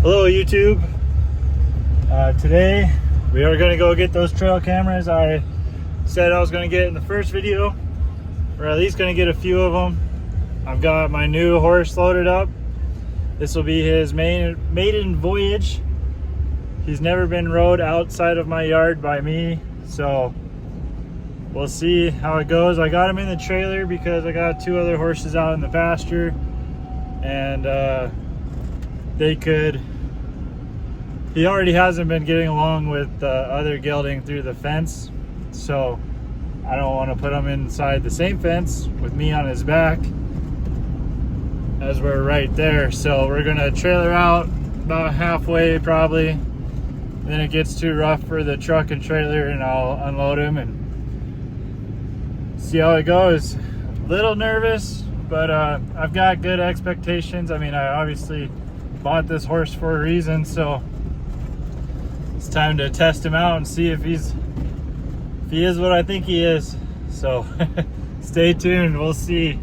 Hello YouTube. Today we are going to go get those trail cameras I said I was going to get in the first video. We're at least going to get a few of them. I've got my new horse loaded up. This will be his maiden voyage. He's never been rode outside of my yard by me, so we'll see how it goes. I got him in the trailer because I got two other horses out in the pasture, and he already hasn't been getting along with the other gelding through the fence, so I don't want to put him inside the same fence with me on his back as we're right there. So we're gonna trailer out about halfway probably, then it gets too rough for the truck and trailer and I'll unload him and see how it goes. A little nervous, but I've got good expectations. I mean, I obviously bought this horse for a reason, so it's time to test him out and see if he is what I think he is. So stay tuned, we'll see.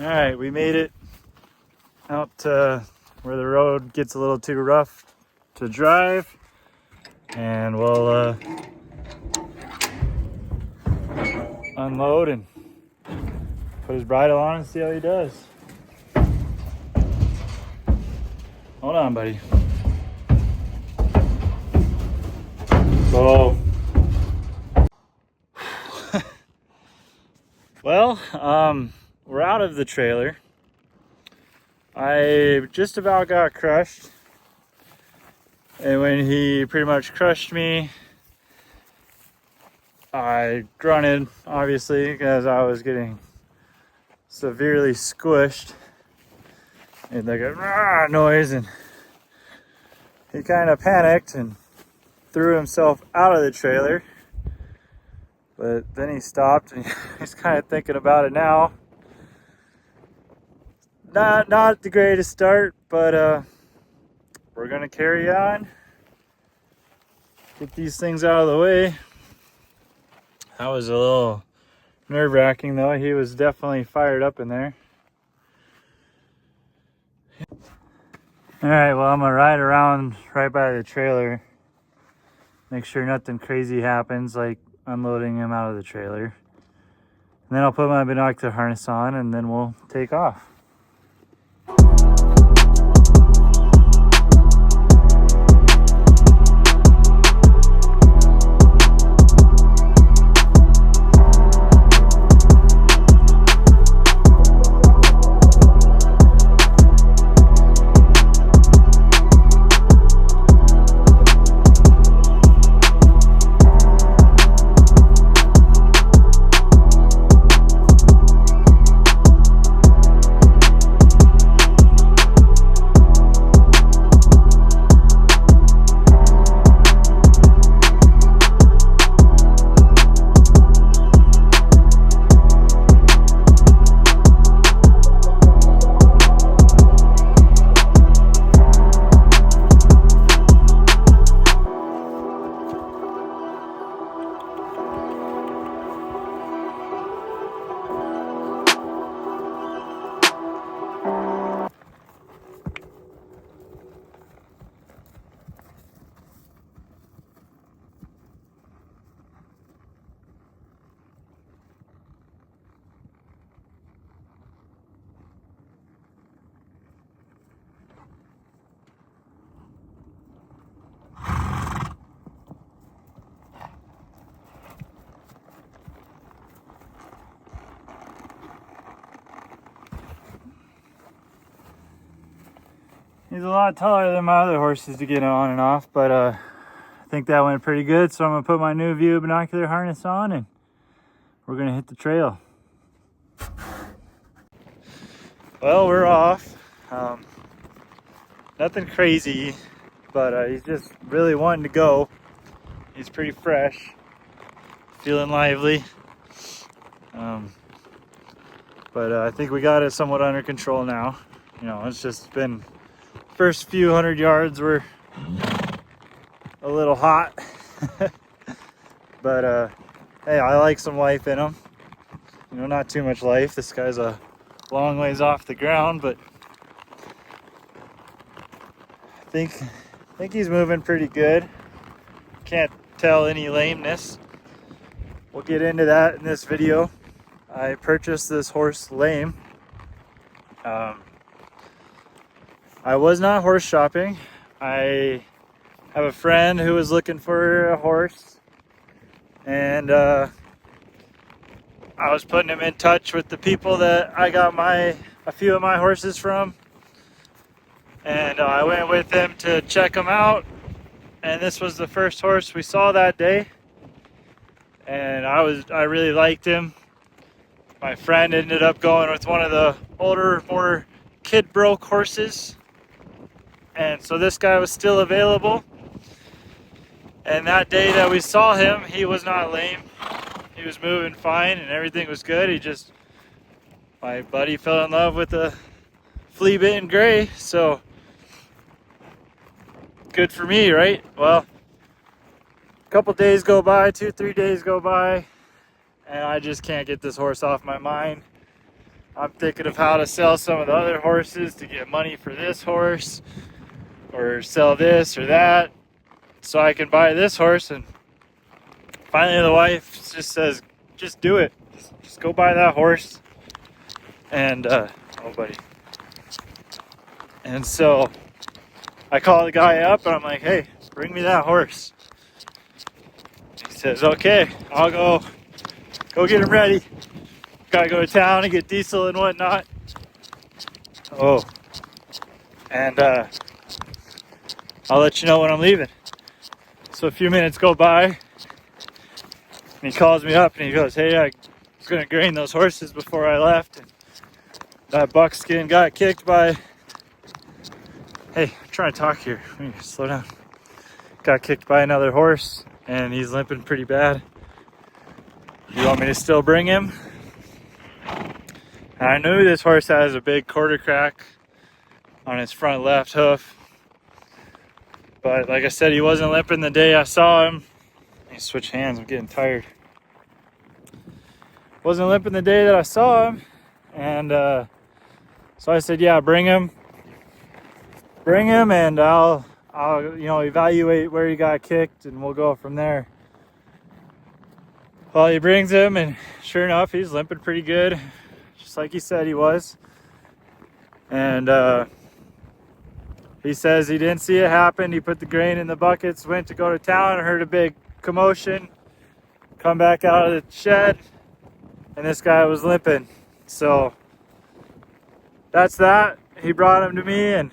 All right, we made it out to where the road gets a little too rough to drive, and we'll unload and put his bridle on and see how he does. Hold on, buddy. So, well, we're out of the trailer. I just about got crushed, and when he pretty much crushed me, I grunted, obviously, because I was getting severely squished, and like a rah noise, and he kind of panicked and threw himself out of the trailer. But then he stopped and he's kind of thinking about it now. Not the greatest start, but we're gonna carry on, get these things out of the way. That was a little nerve-wracking though. He was definitely fired up in there. All right, well, I'm gonna ride around right by the trailer, make sure nothing crazy happens, like unloading him out of the trailer. And then I'll put my binocular harness on and then we'll take off. He's a lot taller than my other horses to get on and off, but I think that went pretty good. So I'm gonna put my new View binocular harness on and we're gonna hit the trail. Well, we're off. Nothing crazy, but he's just really wanting to go. He's pretty fresh, feeling lively. But I think we got it somewhat under control now. You know, it's just been first few 100 yards were a little hot. But hey, I like some life in them. You know, not too much life. This guy's a long ways off the ground, but I think he's moving pretty good. Can't tell any lameness. We'll get into that in this video. I purchased this horse lame. I was not horse shopping. I have a friend who was looking for a horse, and I was putting him in touch with the people that I got a few of my horses from, and I went with him to check them out. And this was the first horse we saw that day, and I really liked him. My friend ended up going with one of the older, more kid broke horses, and so this guy was still available. And that day that we saw him, he was not lame. He was moving fine and everything was good. My buddy fell in love with a flea bitten gray, so good for me, right? Well, a couple days go by, 2-3 days go by, and I just can't get this horse off my mind. I'm thinking of how to sell some of the other horses to get money for this horse, or sell this or that so I can buy this horse. And finally the wife just says, just do it. Just go buy that horse. And oh buddy. And so I call the guy up and I'm like, hey, bring me that horse. He says, okay, I'll go get him ready. Gotta go to town and get diesel and whatnot. Oh, and I'll let you know when I'm leaving. So a few minutes go by, and he calls me up and he goes, hey, I was gonna grain those horses before I left, and that buckskin got kicked by, hey, I'm trying to talk here, we need to slow down. Got kicked by another horse, and he's limping pretty bad. You want me to still bring him? And I knew this horse has a big quarter crack on his front left hoof. But like I said, he wasn't limping the day I saw him. Let me switch hands, I'm getting tired. Wasn't limping the day that I saw him. And so I said, yeah, bring him. Bring him, and I'll evaluate where he got kicked, and we'll go from there. Well, he brings him, and sure enough, he's limping pretty good, just like he said he was. And he says he didn't see it happen. He put the grain in the buckets, went to go to town, heard a big commotion, come back out of the shed, and this guy was limping. So that's that. He brought him to me, and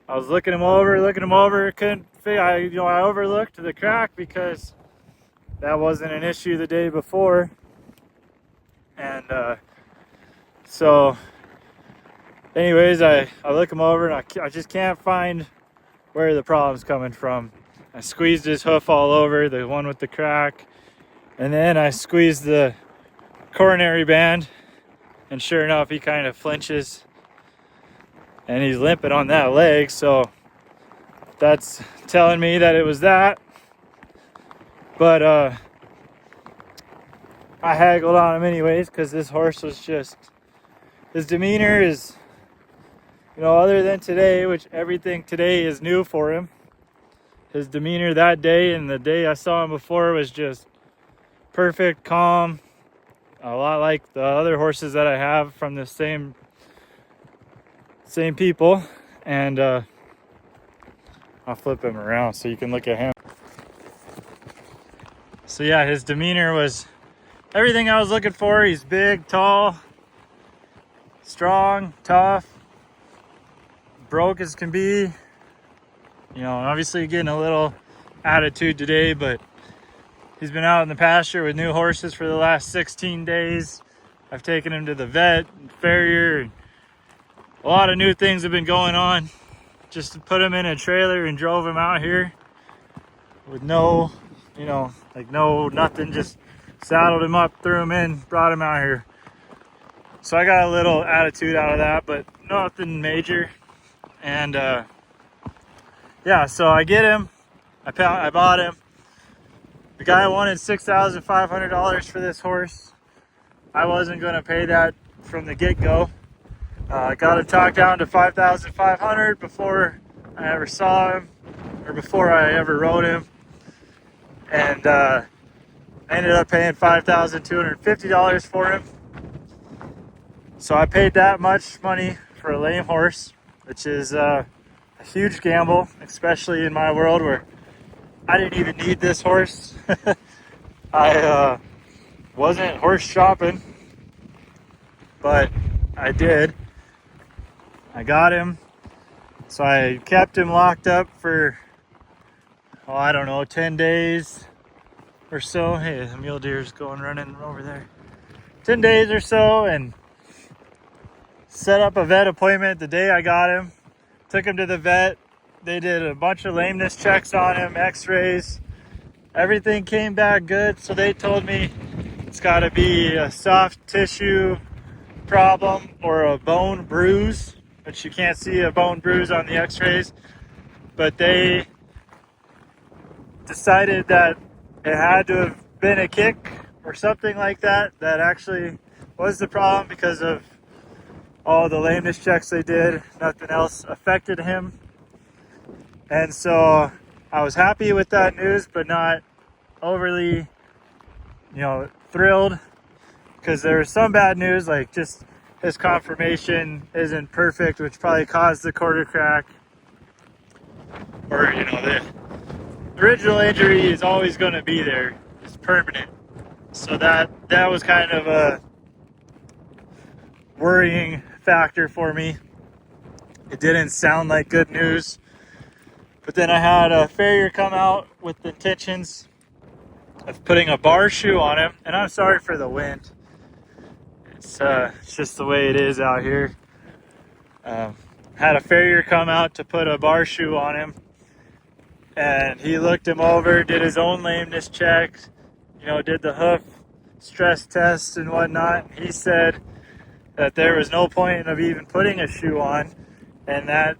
I was looking him over, couldn't figure. I overlooked the crack because that wasn't an issue the day before. And so anyways, I look him over, and I just can't find where the problem's coming from. I squeezed his hoof all over, the one with the crack, and then I squeezed the coronary band, and sure enough, he kind of flinches, and he's limping on that leg. So that's telling me that it was that. But I haggled on him anyways, because this horse was just, his demeanor is, other than today, which everything today is new for him, his demeanor that day and the day I saw him before was just perfect, calm, a lot like the other horses that I have from the same people. And I'll flip him around so you can look at him. So yeah, his demeanor was everything I was looking for. He's big, tall, strong, tough, broke as can be. Obviously getting a little attitude today, but he's been out in the pasture with new horses for the last 16 days. I've taken him to the vet and farrier, and a lot of new things have been going on. Just put him in a trailer and drove him out here with no nothing, just saddled him up, threw him in, brought him out here. So I got a little attitude out of that, but nothing major. And yeah, so I get him. I bought him. The guy wanted $6,500 for this horse. I wasn't going to pay that from the get-go. I got him talked down to $5,500 before I ever saw him, or before I ever rode him. And I ended up paying $5,250 for him. So I paid that much money for a lame horse, which is a huge gamble, especially in my world where I didn't even need this horse. I wasn't horse shopping, but I did. I got him. So I kept him locked up for, oh, I don't know, 10 days or so. Hey, the mule deer's going running over there. 10 days or so, and set up a vet appointment the day I got him. Took him to the vet. They did a bunch of lameness checks on him, x-rays. Everything came back good, so they told me it's got to be a soft tissue problem or a bone bruise, but you can't see a bone bruise on the x-rays. But they decided that it had to have been a kick or something like that actually was the problem because of all the lameness checks they did. Nothing else affected him. And so I was happy with that news, but not overly, thrilled, because there was some bad news, like just his conformation isn't perfect, which probably caused the quarter crack. Or, the original injury is always going to be there. It's permanent. So that was kind of a worrying factor for me. It didn't sound like good news. But then I had a farrier come out with the intentions of putting a bar shoe on him. And I'm sorry for the wind. It's just the way it is out here. Had a farrier come out to put a bar shoe on him. And he looked him over, did his own lameness check, did the hoof stress test and whatnot. He said that there was no point of even putting a shoe on, and that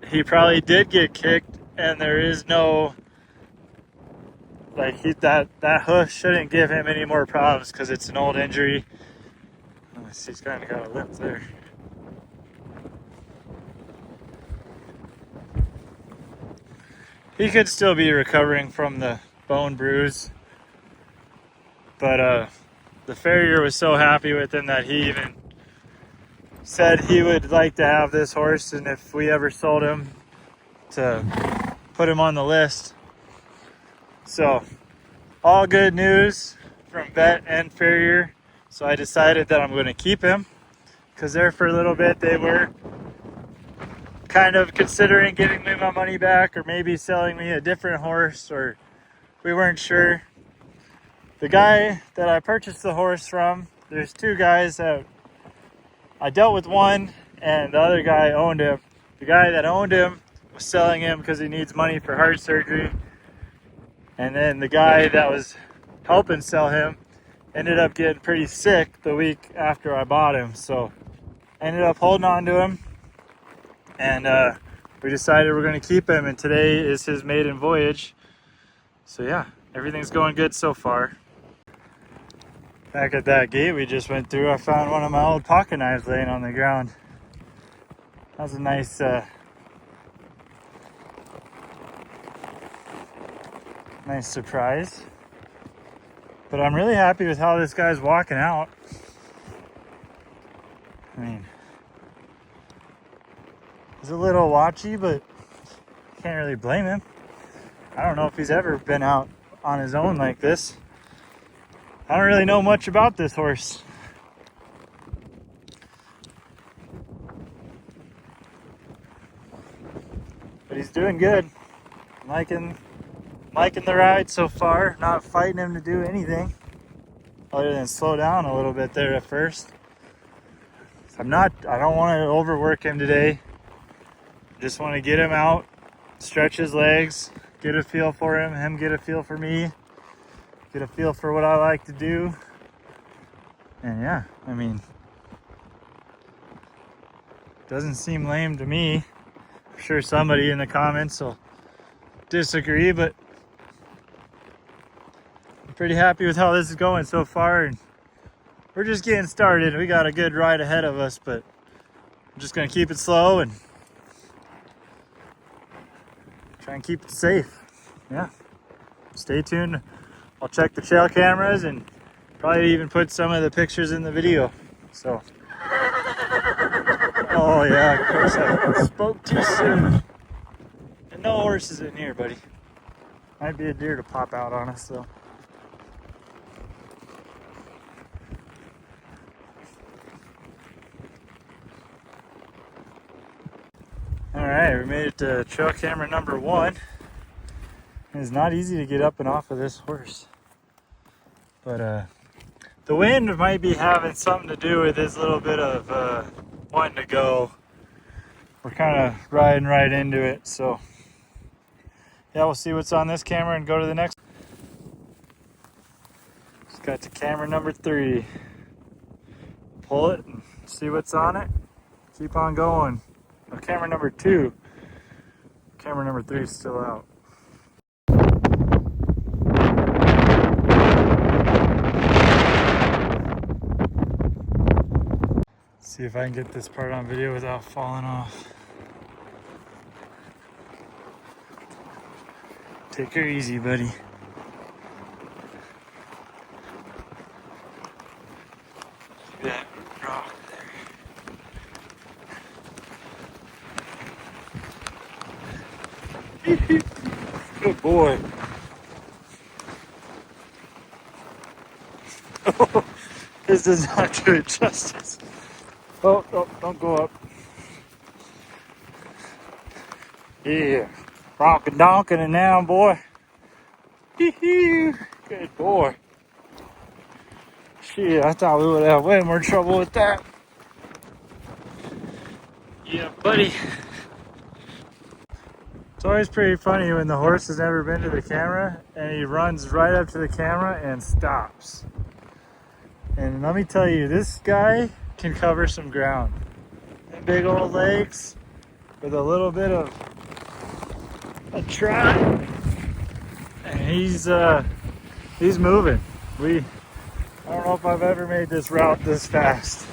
he probably did get kicked, and there is no, that hoof shouldn't give him any more problems because it's an old injury. Let's see, he's kind of got a limp there. He could still be recovering from the bone bruise, but the farrier was so happy with him that he even said he would like to have this horse, and if we ever sold him, to put him on the list. So all good news from vet and farrier. So I decided that I'm going to keep him, because there for a little bit they were kind of considering giving me my money back or maybe selling me a different horse, or we weren't sure. The guy that I purchased the horse from, there's two guys that I dealt with, one, and the other guy owned him. The guy that owned him was selling him because he needs money for heart surgery. And then the guy that was helping sell him ended up getting pretty sick the week after I bought him. So I ended up holding on to him, and we decided we're going to keep him, and today is his maiden voyage. So yeah, everything's going good so far. Back at that gate we just went through, I found one of my old pocket knives laying on the ground. That was a nice nice surprise. But I'm really happy with how this guy's walking out. I mean, he's a little watchy, but can't really blame him. I don't know if he's ever been out on his own like this. I don't really know much about this horse. But he's doing good. I'm liking the ride so far. Not fighting him to do anything other than slow down a little bit there at first. I don't want to overwork him today. Just want to get him out, stretch his legs, get a feel for him get a feel for me, get a feel for what I like to do. And yeah, I mean, doesn't seem lame to me. I'm sure somebody in the comments will disagree, but I'm pretty happy with how this is going so far, and we're just getting started. We got a good ride ahead of us, but I'm just gonna keep it slow and try and keep it safe. Yeah, stay tuned. I'll check the trail cameras and probably even put some of the pictures in the video. So, oh yeah, of course I spoke too soon. And no horses in here, buddy. Might be a deer to pop out on us though. All right, we made it to trail camera number 1. It's not easy to get up and off of this horse, but the wind might be having something to do with this little bit of wanting to go. We're kind of riding right into it, so yeah, we'll see what's on this camera and go to the next. Just got to camera number 3. Pull it and see what's on it. Keep on going. Oh, camera number 2. Camera number 3 is still out. See if I can get this part on video without falling off. Take her easy, buddy. That rock there. Good boy. This does not do it justice. Oh, don't go up. Yeah. Rockin' donkin' and now, boy. Good boy. Shit, I thought we would have way more trouble with that. Yeah, buddy. It's always pretty funny when the horse has never been to the camera and he runs right up to the camera and stops. And let me tell you, this guy can cover some ground. And big old legs with a little bit of a trot, and he's moving. I don't know if I've ever made this route this fast.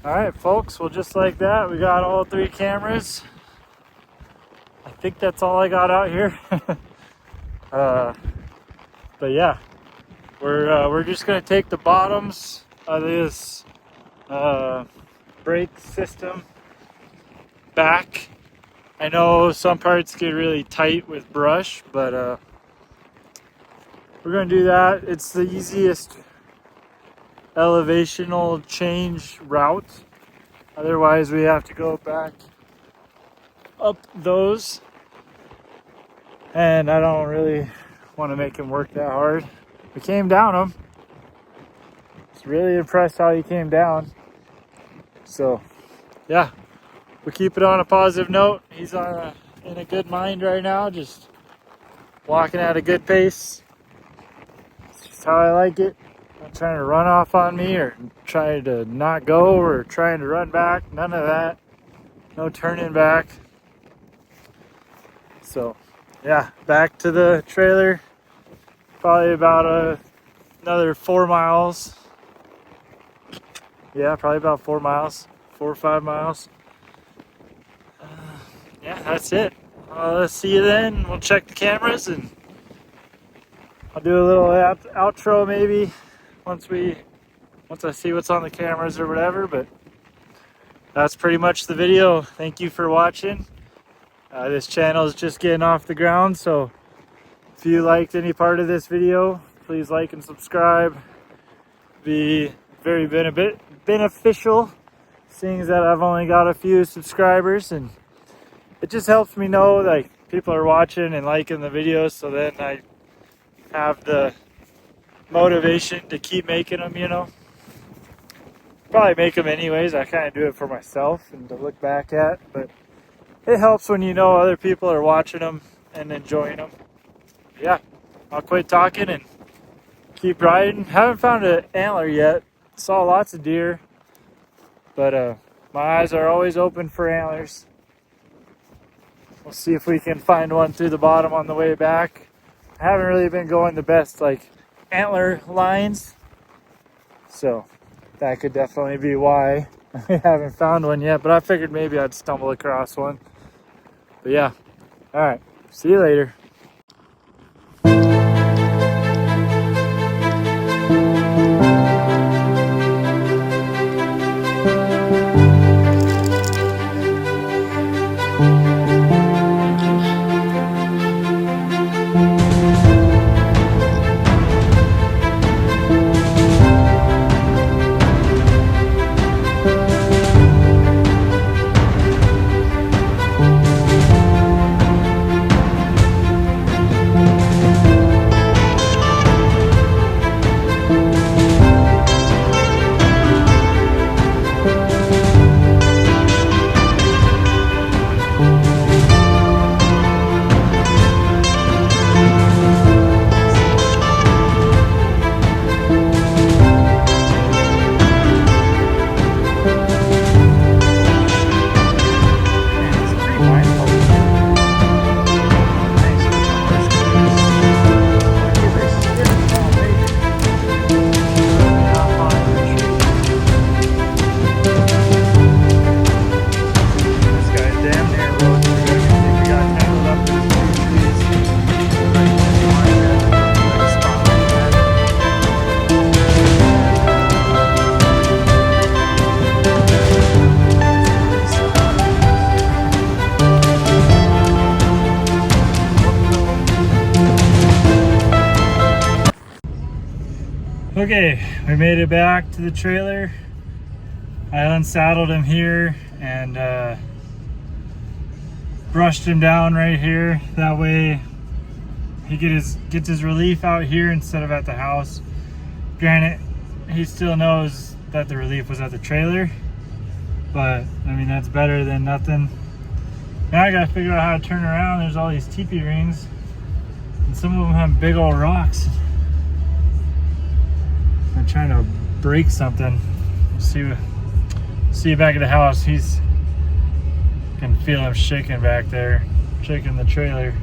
All right, folks. Well, just like that, we got all 3 cameras. I think that's all I got out here. But yeah, we're just gonna take the bottoms of this brake system back. I know some parts get really tight with brush, but we're gonna do that. It's the easiest elevational change route. Otherwise, we have to go back up those, and I don't really want to make him work that hard. We came down him. I was really impressed how he came down. So, yeah, we keep it on a positive note. He's in a good mind right now, just walking at a good pace. It's just how I like it. Not trying to run off on me or trying to not go or trying to run back. None of that. No turning back. So, yeah, back to the trailer. Probably about another 4 miles. Yeah, probably about 4 miles. 4 or 5 miles. Yeah, that's it. Let's see you then. We'll check the cameras and I'll do a little outro maybe once I see what's on the cameras or whatever. But that's pretty much the video. Thank you for watching. This channel is just getting off the ground, so if you liked any part of this video, please like and subscribe. Be very beneficial, seeing as that I've only got a few subscribers, and it just helps me know like people are watching and liking the videos, so then I have the motivation to keep making them, you know. Probably make them anyways. I kind of do it for myself and to look back at, but it helps when you know other people are watching them and enjoying them. Yeah, I'll quit talking and keep riding. Haven't found an antler yet. Saw lots of deer, but my eyes are always open for antlers. We'll see if we can find one through the bottom on the way back. I haven't really been going the best like antler lines, so that could definitely be why I haven't found one yet, but I figured maybe I'd stumble across one. But yeah, all right, see you later. Okay, we made it back to the trailer. I unsaddled him here and brushed him down right here. That way he gets his relief out here instead of at the house. Granted, he still knows that the relief was at the trailer, but I mean, that's better than nothing. Now I gotta figure out how to turn around. There's all these teepee rings and some of them have big old rocks. I'm trying to break something. See you back at the house. Can feel him shaking back there, shaking the trailer.